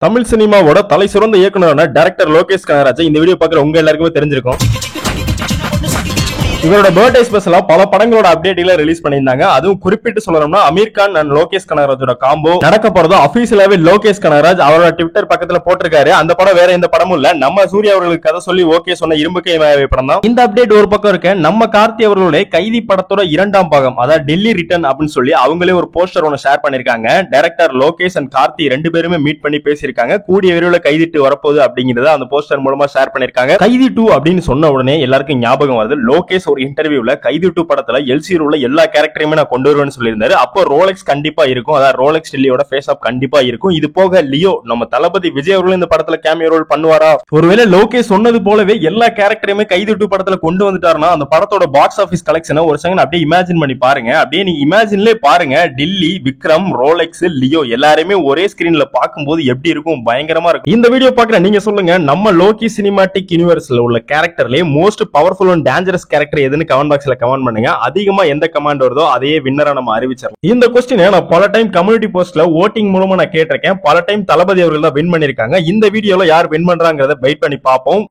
தமிழ் சினிமாவோட தலை சிறந்த இயக்குனரான டைரக்டர் லோகேஷ் கனகராஜ் இந்த வீடியோ பார்க்குற உங்க எல்லாருக்குமே தெரிஞ்சிருக்கும். இவரோட பர்த்டே ஸ்பெஷலா பல படங்களோட அப்டேட்களை ரிலீஸ் பண்ணியிருந்தாங்க. அதுவும் குறிப்பிட்டு சொல்லணும்னா அமீர் கான் அண்ட் லோகேஷ் கனகராஜோட காம்போ நடக்க போறதும் அபிஷியலாவே லோகேஷ் கனகராஜ் அவரோட ட்விட்டர் பக்கத்துல போட்டிருக்காரு. அந்த படம் வேற எந்த படமும் இல்ல, நம்ம சூர்யா அவர்களுக்கு கதை சொல்லி ஓகே சொன்ன இரும்பு கை படம் தான். இந்த அப்டேட் ஒரு பக்கம் இருக்க, நம்ம கார்த்தி அவர்களுடைய கைதி படத்தோட 2ஆம் பாகம், அதாவது டெல்லி ரிட்டர்ன் அப்படின்னு சொல்லி அவங்களே ஒரு போஸ்டர் ஒன்னு ஷேர் பண்ணிருக்காங்க. டைரக்டர் லோகேஷ் அண்ட் கார்த்தி 2 பேருமே மீட் பண்ணி பேசியிருக்காங்க. கூடிய விரைவில் கைதி 2 வரப்போகுது அப்படிங்கறத அந்த போஸ்டர் மூலமா ஷேர் பண்ணிருக்காங்க. கைதி 2 அப்படின்னு சொன்ன உடனே எல்லாருக்கும் ஞாபகம் வருது, லோகேஷ் ஒரு இன்டர்வியூல கைதி 2 படத்துல எல்சி ரோல்ல எல்லா கேரக்டரையுமே நான் கொண்டு வருவேன்னு சொல்லியிருந்தாரு. அப்போ ரோலெக்ஸ் கண்டிப்பா இருக்கும், அதாவது ரோலெக்ஸ் டில்லியோட ஃபேஸ் ஆப் கண்டிப்பா இருக்கும். இது போக லியோ நம்ம தளபதி விஜய் அவர்கள் இந்த படத்துல கேமியோ ரோல் பண்ணுவாரா? ஒருவேளை லோகேஷ் சொன்னது போலவே எல்லா கேரக்டரையுமே கைதி 2 படத்துல கொண்டு வந்துட்டாருன்னா அந்த படத்தோட பாக்ஸ் ஆபீஸ் கலெக்ஷனை ஒரு செகண்ட் அப்படியே இமேஜின் பண்ணி பாருங்க. அப்படியே நீங்க இமேஜின்லேயே பாருங்க, டில்லி, விக்ரம், ரோலெக்ஸ், லியோ எல்லாருமே ஒரே ஸ்கிரீன்ல பார்க்கும்போது எப்படி இருக்கும்? பயங்கரமா இருக்கும். இந்த வீடியோ பாக்குற நீங்க சொல்லுங்க, நம்ம லோகி சினிமாட்டிக் யூனிவர்ஸ்ல உள்ள கேரக்டர்லயே most powerful and dangerous character எதுன்னு கமெண்ட் பாக்ஸ்ல கமெண்ட் பண்ணுங்க. அதிகமா எந்த கமெண்ட் வருதோ அதையே வின்னரா நம்ம அறிவிச்சிடலாம். இந்த क्वेश्चन நான் பல டைம் கம்யூனிட்டி போஸ்ட்ல வோட்டிங் மூலமா நான் கேட்டிருக்கேன். பல டைம் தளபதி அவர்கள் தான் வின் பண்ணிருக்காங்க. இந்த வீடியோல யார் வின் பண்றாங்கறத வெயிட் பண்ணி பார்ப்போம்.